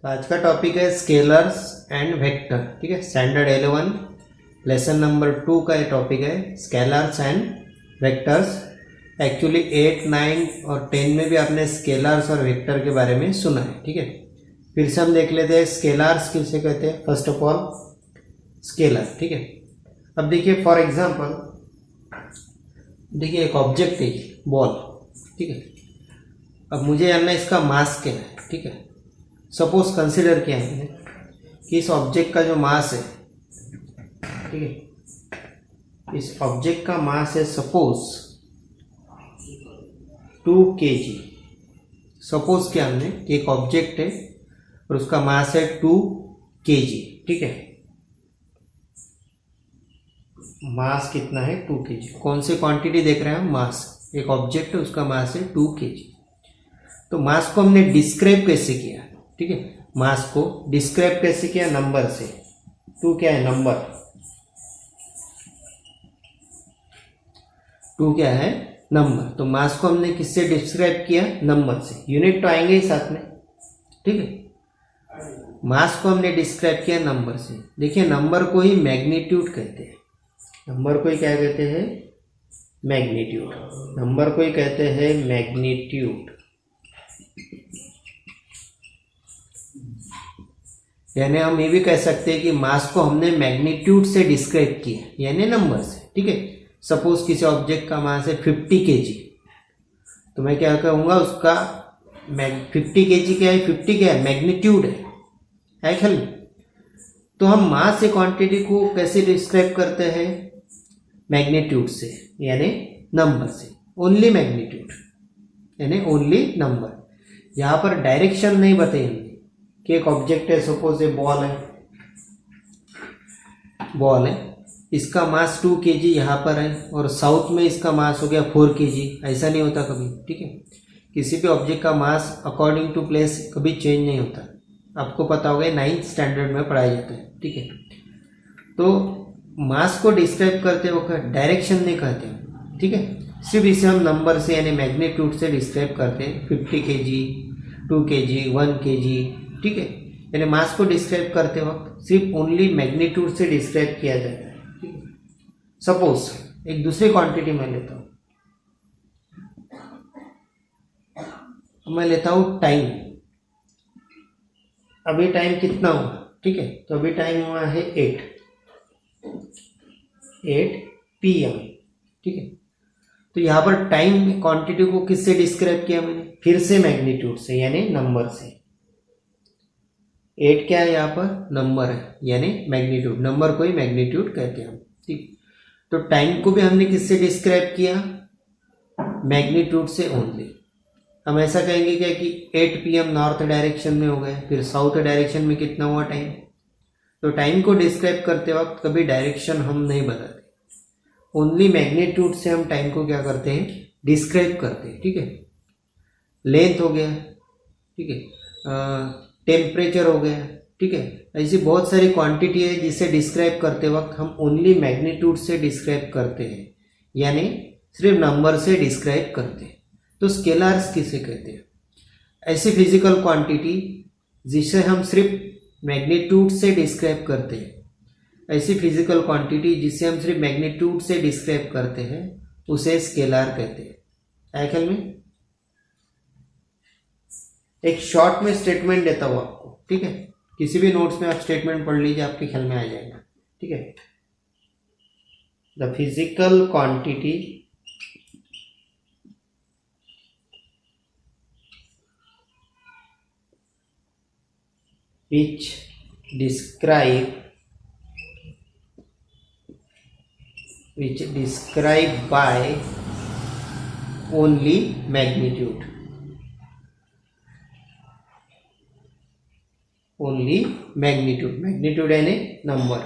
तो आज का टॉपिक है स्केलर्स एंड वेक्टर। ठीक है, स्टैंडर्ड 11 लेसन नंबर 2 का ये टॉपिक है, स्केलर्स एंड वेक्टर्स। एक्चुअली 8, 9 और 10 में भी आपने स्केलर्स और वेक्टर के बारे में सुना है। ठीक है, फिर से हम देख लेते हैं स्केलर्स किसे कहते हैं। First of all scalar. ठीक है, अब देखिए फॉर एग्जांपल, देखिए एक ऑब्जेक्ट है बॉल। ठीक है, अब मुझे जानना है इसका मास क्या है। ठीक है, सपोज कंसिडर किया है कि इस ऑब्जेक्ट का जो मास है, ठीक है, इस ऑब्जेक्ट का मास है सपोज 2 kg। सपोज किया हमने कि एक ऑब्जेक्ट है और उसका मास है 2 kg। ठीक है, मास कितना है 2 kg। कौन सी क्वांटिटी देख रहे हैं हम? मास। एक ऑब्जेक्ट है उसका मास है 2 kg। तो मास को हमने डिस्क्राइब कैसे किया? ठीक है, मास को डिस्क्राइब कैसे किया? नंबर से। 2 क्या है? नंबर। 2 क्या है? नंबर। तो मास को हमने किससे डिस्क्राइब किया? नंबर से। यूनिट तो आएंगे ही साथ में। ठीक है, मास को हमने डिस्क्राइब किया नंबर से। देखिए नंबर को ही मैग्नीट्यूड कहते हैं। नंबर को ही क्या कहते हैं? मैग्नीट्यूड। नंबर को ही कहते हैं मैग्नीट्यूड। यानी हम ये भी कह सकते हैं कि मास को हमने मैग्नीट्यूड से डिस्क्राइब किया, यानी नंबर से। ठीक है, सपोज किसी ऑब्जेक्ट का मास है 50 kg, तो मैं क्या कहूँगा? उसका 50 kg क्या है? 50 क्या है? मैग्नीट्यूड है ख्याल। तो हम मास से क्वांटिटी को कैसे डिस्क्राइब करते हैं? मैग्नीट्यूड से, यानी नंबर से। ओनली मैग्नीट्यूड यानी ओनली नंबर। यहाँ पर डायरेक्शन नहीं बताई हमने कि एक ऑब्जेक्ट है, सपोज ये बॉल है, इसका मास 2 kg यहाँ पर है और साउथ में इसका मास हो गया 4 kg। ऐसा नहीं होता कभी। ठीक है, किसी भी ऑब्जेक्ट का मास अकॉर्डिंग टू प्लेस कभी चेंज नहीं होता। आपको पता होगा, 9th स्टैंडर्ड में पढ़ाया जाता है। ठीक है, तो मास को डिस्क्राइब करते वक्त डायरेक्शन नहीं कहते। ठीक है, सिर्फ इसे हम नंबर से यानी मैग्नीट्यूड से डिस्क्राइब करते हैं। 50 kg, 2 kg, 1 kg। ठीक है, यानी मास को डिस्क्राइब करते वक्त सिर्फ ओनली मैग्नीट्यूड से डिस्क्राइब किया जाता है। ठीक है, सपोज एक दूसरी क्वांटिटी मैं लेता हूँ, मैं लेता हूँ टाइम। अभी टाइम कितना हुआ? ठीक है, तो अभी टाइम हुआ है 8 PM। ठीक है, तो यहाँ पर टाइम क्वांटिटी को किससे डिस्क्राइब किया मैंने? फिर से मैग्नीट्यूड से यानी नंबर से। 8 क्या है? यहाँ पर नंबर है यानी मैग्नीट्यूड। नंबर को ही मैग्नीट्यूड कहते हैं हम। ठीक, तो टाइम को भी हमने किससे डिस्क्राइब किया? मैग्नीट्यूड से ओनली। हम ऐसा कहेंगे क्या कि 8 PM नॉर्थ डायरेक्शन में हो गया, फिर साउथ डायरेक्शन में कितना हुआ टाइम? तो टाइम को डिस्क्राइब करते वक्त कभी डायरेक्शन हम नहीं बताते, ओनली मैग्नीट्यूड से हम टाइम को क्या करते हैं? डिस्क्राइब करते हैं। ठीक है, लेंथ हो गया, ठीक है, टेम्परेचर हो गया। ठीक है, ऐसी बहुत सारी क्वांटिटी है जिसे डिस्क्राइब करते वक्त हम ओनली मैग्नीट्यूड से डिस्क्राइब करते हैं, यानी सिर्फ नंबर से डिस्क्राइब करते हैं। तो स्केलर्स किसे कहते हैं? ऐसी फिजिकल क्वांटिटी जिसे हम सिर्फ मैग्नीट्यूड से डिस्क्राइब करते हैं। ऐसी फिजिकल क्वांटिटी जिसे हम सिर्फ मैग्नीट्यूड से डिस्क्राइब करते हैं उसे स्केलर कहते हैं। है ख्याल में? एक शॉर्ट में स्टेटमेंट देता हूं आपको। ठीक है, किसी भी नोट्स में आप स्टेटमेंट पढ़ लीजिए, आपके ख्याल में आ जाएगा। ठीक है, the physical quantity which describe by only magnitude, only magnitude. Magnitude यानी नंबर।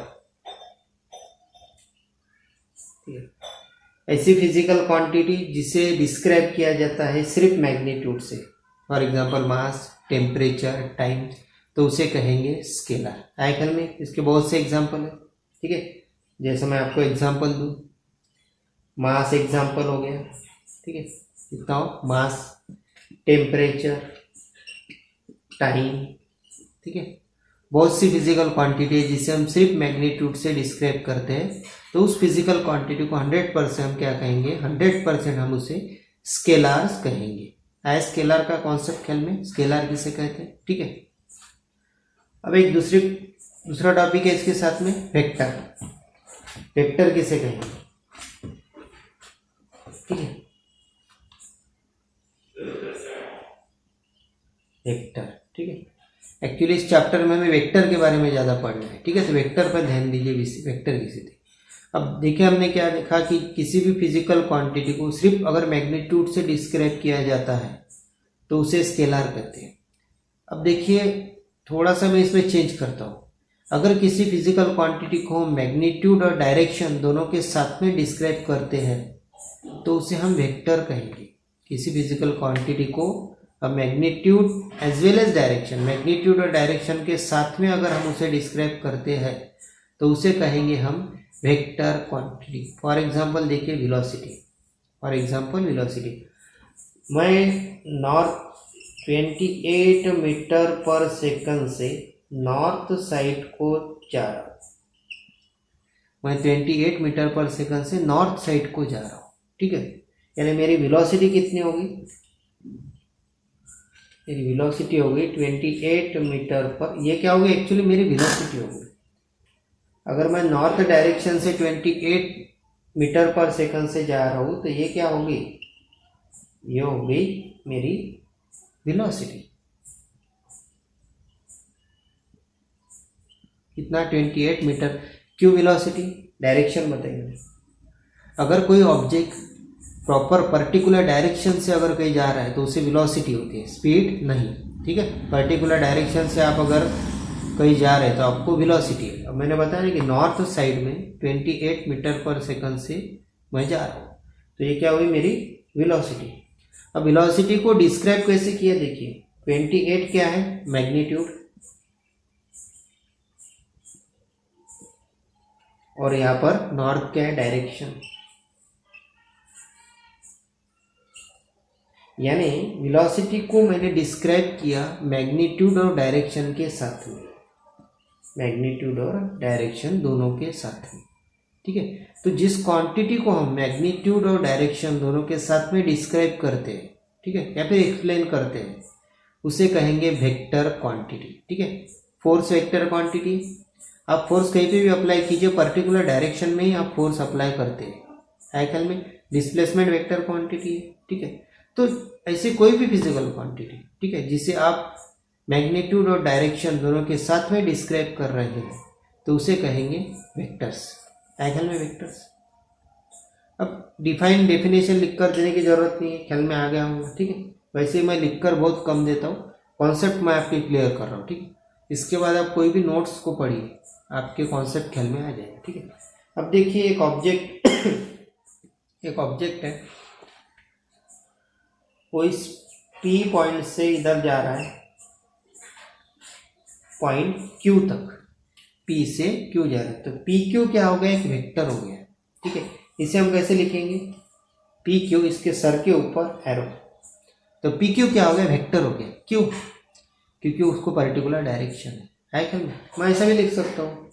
ऐसी फिजिकल क्वांटिटी जिसे डिस्क्राइब किया जाता है सिर्फ मैग्नीट्यूड से, for example mass, temperature, time, तो उसे कहेंगे स्केलर। आइकन में इसके बहुत से एग्जांपल है। ठीक है, जैसे मैं आपको एग्जांपल दूं, मास एग्जांपल हो गया। ठीक है, कितना हो? मास, टेम्परेचर, टाइम, ठीक है। बहुत सी फिजिकल क्वांटिटी है जिसे हम सिर्फ मैग्नीट्यूड से डिस्क्राइब करते हैं, तो उस फिजिकल क्वांटिटी को 100% हम क्या कहेंगे, 100% हम उसे स्केलार्स कहेंगे। आया स्केलार का कॉन्सेप्ट ख्याल में, स्केलार किसे कहते हैं, ठीक है। अब एक दूसरा टॉपिक है इसके साथ में, वेक्टर। वेक्टर किसे कहेंगे, ठीक है। वेक्टर, ठीक है। एक्चुअली इस चैप्टर में हमें वेक्टर के बारे में ज़्यादा पढ़ना है, ठीक है। तो वेक्टर पर ध्यान दीजिए, वेक्टर किसे थे। अब देखिए हमने क्या देखा कि किसी भी फिजिकल क्वांटिटी को सिर्फ अगर मैग्नीट्यूड से डिस्क्राइब किया जाता है तो उसे स्केलार कहते हैं। अब देखिए थोड़ा सा मैं इसमें चेंज करता हूँ। अगर किसी फिजिकल क्वांटिटी को हम मैग्नीट्यूड और डायरेक्शन दोनों के साथ में डिस्क्राइब करते हैं तो उसे हम वेक्टर कहेंगे। किसी फिजिकल क्वांटिटी को magnitude as well as direction, magnitude और डायरेक्शन के साथ में अगर हम उसे डिस्क्राइब करते हैं तो उसे कहेंगे हम वेक्टर क्वांटिटी। फॉर एग्जांपल देखिए वेलोसिटी, फॉर एग्जांपल वेलोसिटी, मैं नॉर्थ 28 मीटर पर सेकंड से नॉर्थ साइड को जा रहा हूँ, मैं 28 मीटर पर सेकंड से नॉर्थ साइड को जा रहा हूँ, ठीक है। यानी मेरी वेलोसिटी कितनी होगी, मेरी वेलोसिटी होगी 28 मीटर पर, ये क्या होगी एक्चुअली मेरी वेलोसिटी होगी। अगर मैं नॉर्थ डायरेक्शन से 28 मीटर पर सेकंड से जा रहा हूँ तो ये क्या होगी, ये होगी मेरी वेलोसिटी। कितना, 28 मीटर। क्यों वेलोसिटी, डायरेक्शन बताइए। अगर कोई ऑब्जेक्ट प्रॉपर पर्टिकुलर डायरेक्शन से अगर कहीं जा रहा है तो उसे वेलोसिटी होती है, स्पीड नहीं, ठीक है। पर्टिकुलर डायरेक्शन से आप अगर कहीं जा रहे हैं तो आपको वेलोसिटी है। अब मैंने बताया कि नॉर्थ साइड में 28 मीटर पर सेकंड से मैं जा रहा हूँ तो ये क्या हुई मेरी वेलोसिटी। अब वेलोसिटी को डिस्क्राइब कैसे किया देखिए, 28 क्या है मैग्नीट्यूड और यहाँ पर नॉर्थ क्या है डायरेक्शन। यानी वेलोसिटी को मैंने डिस्क्राइब किया मैग्नीट्यूड और डायरेक्शन के साथ में, मैग्नीट्यूड और डायरेक्शन दोनों के साथ में, ठीक है। तो जिस क्वांटिटी को हम मैग्नीट्यूड और डायरेक्शन दोनों के साथ में डिस्क्राइब करते हैं, ठीक है, या फिर एक्सप्लेन करते हैं, उसे कहेंगे वेक्टर क्वांटिटी, ठीक है। फोर्स वेक्टर क्वांटिटी, आप फोर्स कहीं पे भी अप्लाई कीजिए, पर्टिकुलर डायरेक्शन में ही आप फोर्स अप्लाई करते हैं, साइकिल में डिस्प्लेसमेंट वेक्टर क्वांटिटी है, ठीक है। तो ऐसे कोई भी फिजिकल क्वांटिटी, ठीक है, जिसे आप मैग्नीट्यूड और डायरेक्शन दोनों के साथ में डिस्क्राइब कर रहे हैं तो उसे कहेंगे वेक्टर्स, साइकिल में वेक्टर्स। अब डिफाइन डेफिनेशन लिखकर देने की जरूरत नहीं है, ख्याल में आ गया होगा, ठीक है। वैसे मैं लिखकर बहुत कम देता हूँ, कॉन्सेप्ट मैं आपके क्लियर कर रहा हूँ, ठीक है। इसके बाद आप कोई भी नोट्स को पढ़िए, आपके कॉन्सेप्ट ख्याल में आ जाएगा, ठीक है। अब देखिए एक ऑब्जेक्ट है, वो इस P पॉइंट से इधर जा रहा है पॉइंट Q तक, P से Q जा रहा है, तो PQ क्या हो गया, एक वेक्टर हो गया, ठीक है। इसे हम कैसे लिखेंगे, PQ, इसके सर के ऊपर एरो, तो PQ क्या हो गया, वेक्टर हो गया। क्यों, क्योंकि उसको पर्टिकुलर डायरेक्शन है क्या, मैं ऐसा भी लिख सकता हूँ,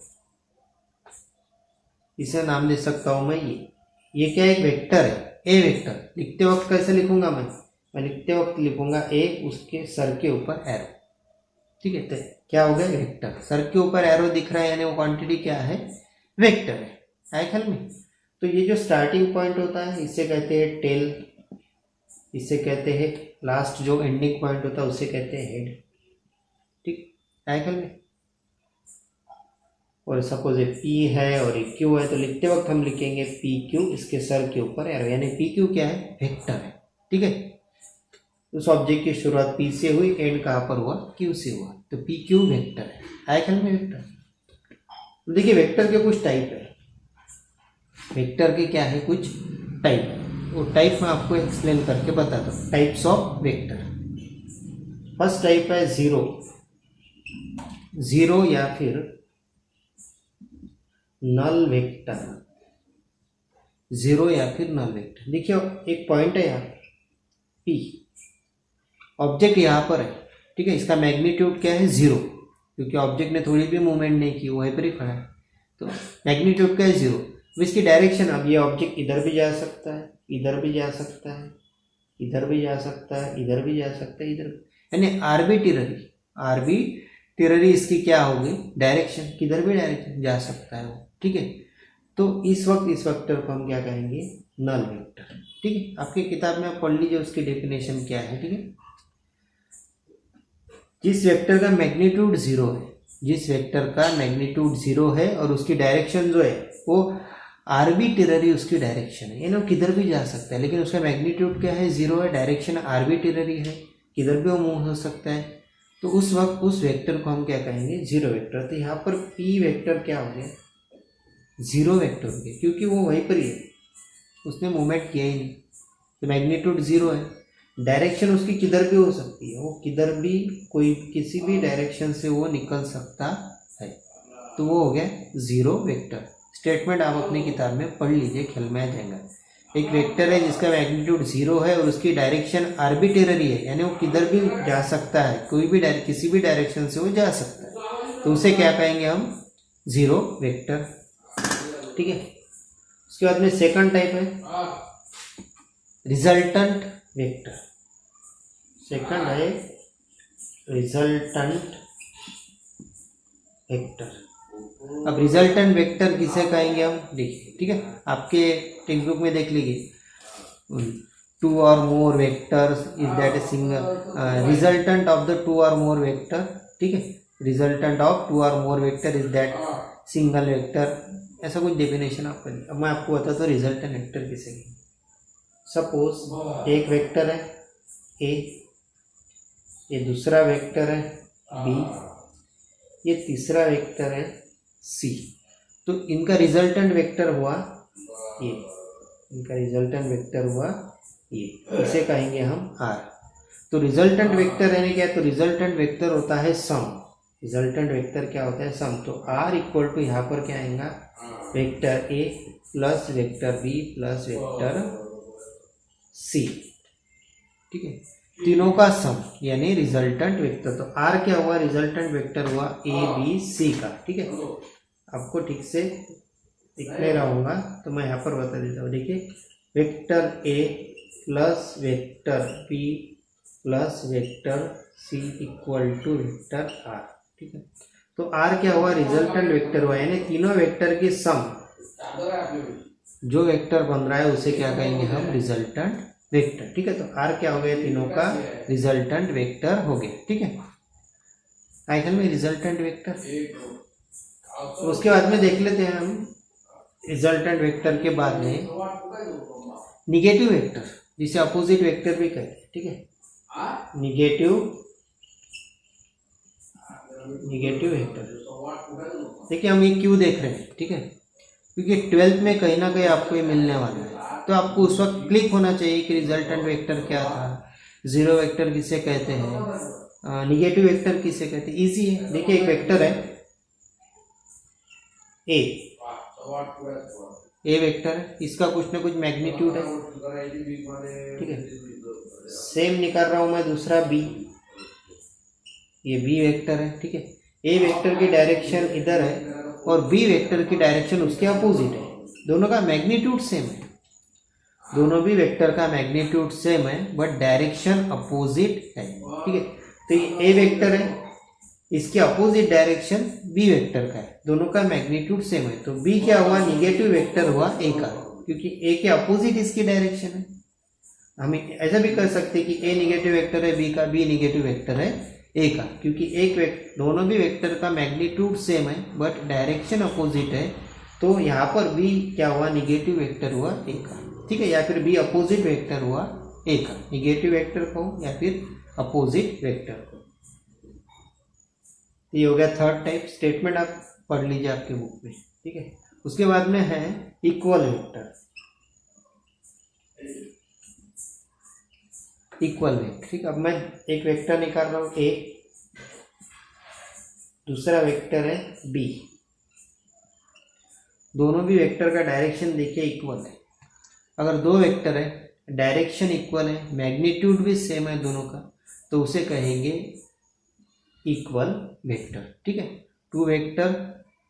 इसे नाम दे सकता हूँ मैं ये क्या एक वेक्टर है, ए वेक्टर। लिखते वक्त कैसे लिखूंगा मैं लिखते वक्त लिखूंगा ए, उसके सर के ऊपर एरो, ठीक है। तो क्या हो गया वेक्टर, सर के ऊपर एरो दिख रहा है यानी वो क्वांटिटी क्या है, वेक्टर है ख्याल में। तो ये जो स्टार्टिंग पॉइंट होता है इसे कहते हैं टेल, इसे कहते हैं लास्ट जो एंडिंग पॉइंट होता है उसे कहते हैं हेड, ठीक है ख्याल में। और सपोज ये P है और ये Q है तो लिखते वक्त हम लिखेंगे PQ, इसके सर के ऊपर एरो, यानी PQ क्या है, वेक्टर है, ठीक है। उस ऑब्जेक्ट की शुरुआत P से हुई, एंड कहाँ पर हुआ, Q से हुआ, तो PQ वेक्टर है ख्याल में वेक्टर। देखिए वेक्टर के कुछ टाइप है, वेक्टर के क्या है कुछ टाइप है, वो टाइप मैं आपको एक्सप्लेन करके बताता हूँ। Types of vector, first type है जीरो या फिर नल वेक्टर, जीरो या फिर नल वेक्टर। देखिए एक पॉइंट है यहाँ P, ऑब्जेक्ट यहाँ पर है, ठीक है, इसका मैग्नीट्यूड क्या है, जीरो, क्योंकि ऑब्जेक्ट ने थोड़ी भी मूवमेंट नहीं की, वो वहीं पर ही खड़ा है, तो मैग्नीट्यूड का है 0। इसकी डायरेक्शन, अब ये ऑब्जेक्ट इधर भी जा सकता है, इधर भी जा सकता है, इधर भी जा सकता है, इधर भी जा सकता है, इधर, यानी आर्बिट्ररी इसकी क्या होगी डायरेक्शन, किधर भी डायरेक्शन जा सकता है वो, ठीक है। तो इस वेक्टर को हम क्या कहेंगे, नल वेक्टर, ठीक है। आपकी किताब में आप पढ़ लीजिए उसकी डेफिनेशन क्या है, ठीक है। जिस वेक्टर का मैग्नीट्यूड 0 है, जिस वेक्टर का मैग्नीट्यूड 0 है और उसकी डायरेक्शन जो है वो आर्बिट्ररी उसकी डायरेक्शन है, यानी वो किधर भी जा सकता है, लेकिन उसका मैग्नीट्यूड क्या है 0 है, डायरेक्शन आर्बिट्ररी है, किधर भी वो मूव हो सकता है, तो उस वक्त उस वेक्टर को हम क्या कहेंगे, 0 वेक्टर। तो यहाँ पर पी वेक्टर क्या हो गया, 0 वेक्टर हो गया, क्योंकि वो वहीं पर ही है, उसने मूवमेंट किया ही नहीं, तो मैग्नीट्यूड 0 है। डायरेक्शन उसकी किधर भी हो सकती है, वो किधर भी, कोई किसी भी डायरेक्शन से वो निकल सकता है, तो वो हो गया 0 वेक्टर। स्टेटमेंट आप अपनी किताब में पढ़ लीजिए, खेल में आ जाएगा। एक वेक्टर है जिसका मैग्नीट्यूड 0 है और उसकी डायरेक्शन आर्बिट्ररी है, यानी वो किधर भी जा सकता है, कोई भी किसी भी डायरेक्शन से वो जा सकता है, तो उसे क्या कहेंगे हम, 0 वेक्टर, ठीक है। उसके बाद में सेकंड टाइप है रिजल्टेंट वेक्टर। सेकंड है रिजल्टेंट वेक्टर। अब रिजल्टेंट वेक्टर किसे कहेंगे हम, देखिए, ठीक है, आपके टेक्स्ट बुक में देख लीजिए, 2 or more vectors is that a single, resultant of the 2 or more vector, ठीक है, resultant of 2 or more vector is that single vector, ऐसा कुछ डेफिनेशन आप करिए। अब मैं आपको बताता हूँ रिजल्टेंट वेक्टर किसे कहेंगे। सपोज एक वेक्टर है ए, ये दूसरा वेक्टर है बी, ये तीसरा वेक्टर है सी, तो इनका रिजल्टेंट वेक्टर हुआ ये, इनका रिजल्टेंट वेक्टर हुआ ये, इसे कहेंगे हम आर। तो रिजल्टेंट वेक्टर यानी क्या, तो रिजल्टेंट वेक्टर होता है सम, रिजल्टेंट वेक्टर क्या होता है सम। तो आर इक्वल टू यहाँ पर क्या आएगा, vector A plus vector B plus vector C, ठीक है, तीनों का सम यानी रिजल्टेंट वेक्टर। तो आर क्या हुआ, रिजल्टेंट वेक्टर हुआ ए बी सी का, ठीक है। आपको ठीक से दिखने रहूँगा तो मैं यहाँ पर बता देता हूँ। देखिए, vector A plus vector B plus vector C equal to vector R, ठीक है। तो आर क्या हुआ, रिजल्टेंट वेक्टर हुआ, यानी तीनों वेक्टर की सम, जो वेक्टर बन रहा है उसे क्या कहेंगे हम, रिजल्टेंट वेक्टर, ठीक है। तो आर क्या हो गया, तीनों का रिजल्टेंट वेक्टर हो गया, ठीक है। आइकन में रिजल्टेंट वेक्टर, तो उसके बाद में देख लेते हैं हम रिजल्टेंट वेक्टर के बाद में निगेटिव वेक्टर, जिसे अपोजिट वेक्टर भी कहते हैं, ठीक है। निगेटिव वेक्टर, देखिए हम ये क्यों देख रहे हैं, ठीक है, क्योंकि 12th में कहीं ना कहीं आपको ये मिलने वाला है, तो आपको उस वक्त क्लिक होना चाहिए कि रिजल्टेंट वेक्टर क्या था, 0 वेक्टर किसे कहते हैं, निगेटिव वेक्टर किसे कहते हैं। इजी है, देखिए एक वेक्टर है ए वेक्टर है, इसका कुछ ना कुछ मैग्नीट्यूड है, ठीक है। सेम निकाल रहा हूं मैं दूसरा बी, ये बी वेक्टर है, ठीक है। ए वेक्टर की डायरेक्शन इधर है और बी वेक्टर की डायरेक्शन उसके अपोजिट है, दोनों का मैग्नीट्यूड सेम है, दोनों भी वेक्टर का मैग्नीट्यूड सेम है बट डायरेक्शन अपोजिट है, ठीक है। तो ये ए वेक्टर है, इसके अपोजिट डायरेक्शन बी वेक्टर का है, दोनों का मैग्नीट्यूड सेम है, तो बी क्या हुआ, निगेटिव वेक्टर हुआ ए का, क्योंकि ए के अपोजिट इसकी डायरेक्शन है। हम ऐसा भी कर सकते हैं कि ए निगेटिव वेक्टर है बी का, बी निगेटिव वेक्टर है ए का, क्योंकि दोनों भी वेक्टर का मैग्नीट्यूड सेम है बट डायरेक्शन अपोजिट है, तो यहाँ पर बी क्या हुआ, निगेटिव वेक्टर हुआ ए का, ठीक है, या फिर बी अपोजिट वेक्टर हुआ ए का, निगेटिव वेक्टर को या फिर अपोजिट वेक्टर को। ये हो गया थर्ड टाइप। स्टेटमेंट आप पढ़ लीजिए आपके बुक में, ठीक है। उसके बाद में है इक्वल वेक्टर, इक्वल वेक्टर, ठीक। अब मैं एक वेक्टर निकाल रहा हूँ ए, दूसरा वेक्टर है बी, दोनों भी वेक्टर का डायरेक्शन देखिए इक्वल है। अगर दो वेक्टर है, डायरेक्शन इक्वल है, मैग्नीट्यूड भी सेम है दोनों का, तो उसे कहेंगे इक्वल वेक्टर, ठीक है। Two vector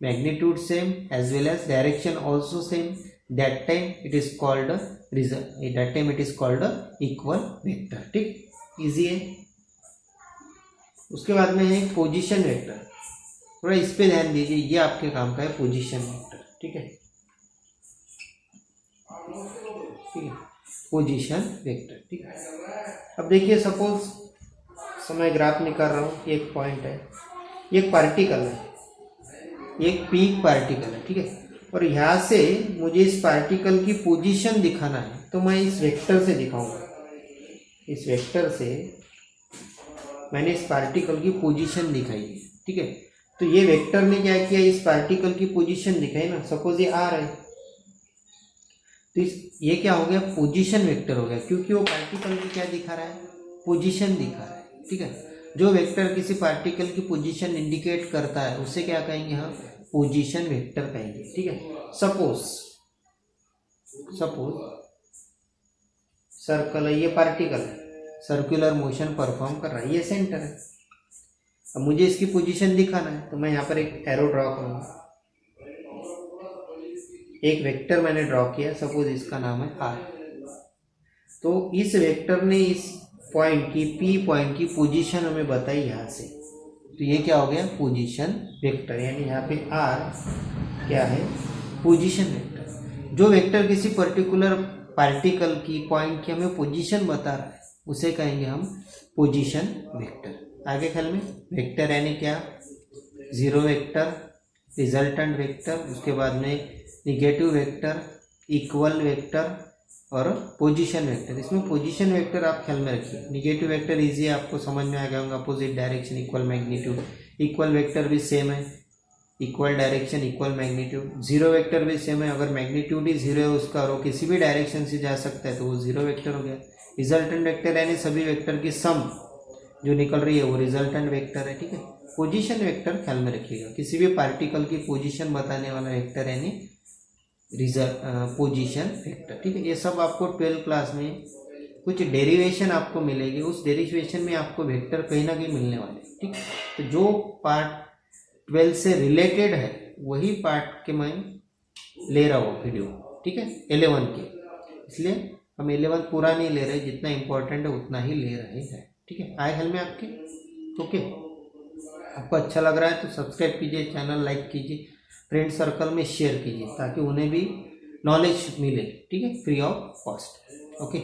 magnitude same as well as direction also same, that time it is called equal vector, ठीक, इजी है। उसके बाद में है पोजीशन वेक्टर, थोड़ा इस पे ध्यान दीजिए, ये आपके काम का है पोजीशन वेक्टर, ठीक है, ठीक है, पोजीशन वेक्टर, ठीक है। अब देखिए सपोज मैं ग्राफ निकाल रहा हूँ, ये एक पॉइंट है, ये एक पार्टिकल है, ये एक पीक पार्टिकल है, ठीक है, और यहाँ से मुझे इस पार्टिकल की पोजीशन दिखाना है, तो मैं इस वेक्टर से दिखाऊंगा। इस वेक्टर से मैंने इस पार्टिकल की पोजीशन दिखाई है, ठीक है। तो ये वेक्टर ने क्या किया, इस पार्टिकल की पोजीशन दिखाई ना, सपोज ये आर है, तो ये क्या हो गया, पोजीशन वेक्टर हो गया, क्योंकि वो पार्टिकल की क्या दिखा रहा है, पोजीशन दिखा रहा है, ठीक है। जो वेक्टर किसी पार्टिकल की पोजीशन इंडिकेट करता है उसे क्या कहेंगे हम, पोजीशन वेक्टर कहेंगे, ठीक है। सपोज सर्कल है, ये पार्टिकल है, सर्कुलर मोशन परफॉर्म कर रहा है, ये सेंटर है। अब मुझे इसकी पोजीशन दिखाना है, तो मैं यहाँ पर एक एरो ड्रॉ करूँगा, एक वेक्टर मैंने ड्रॉ किया, सपोज इसका नाम है आर। तो इस वेक्टर ने इस पॉइंट की, पी पॉइंट की पोजीशन हमें बताई यहाँ से, तो ये क्या हो गया, पोजीशन वेक्टर, यानी यहाँ पे आर क्या है, पोजीशन वेक्टर। जो वेक्टर किसी पर्टिकुलर पार्टिकल की, पॉइंट की हमें पोजीशन बता रहा है उसे कहेंगे हम पोजीशन वेक्टर। आगे ख्याल में, वेक्टर यानी क्या, जीरो वेक्टर, रिजल्टेंट वेक्टर, उसके बाद में निगेटिव वेक्टर, इक्वल वेक्टर और पोजीशन वेक्टर। इसमें पोजीशन वेक्टर आप ख्याल में रखिए, निगेटिव वेक्टर इजी है, आपको समझ में आ गया होगा, opposite direction equal magnitude. Equal vector भी सेम है, equal direction equal magnitude. Zero vector भी सेम है, अगर मैग्नीट्यूड ही जीरो है उसका और वो किसी भी डायरेक्शन से जा सकता है तो वो जीरो वेक्टर हो गया। रिजल्टेंट वेक्टर यानी सभी वेक्टर की सम जो निकल रही है वो रिजल्टेंट वेक्टर है, ठीक है। पोजीशन वेक्टर ख्याल में रखिएगा, किसी भी पार्टिकल की पोजीशन बताने वाला वेक्टर यानी पोजीशन वेक्टर, ठीक है। ये सब आपको 12th क्लास में कुछ डेरिवेशन आपको मिलेगी, उस डेरिवेशन में आपको वेक्टर कहीं ना कहीं मिलने वाले, ठीक है। तो जो पार्ट 12 से रिलेटेड है वही पार्ट के मैं ले रहा हूँ वीडियो, ठीक है, 11 के, इसलिए हम 11 पूरा नहीं ले रहे, जितना इंपॉर्टेंट है उतना ही ले रहे हैं, ठीक है। आए हल में आपके, ओके। आपको अच्छा लग रहा है तो सब्सक्राइब कीजिए, चैनल लाइक कीजिए, फ्रेंड सर्कल में शेयर कीजिए ताकि उन्हें भी नॉलेज मिले, ठीक है, फ्री ऑफ कॉस्ट, ओके।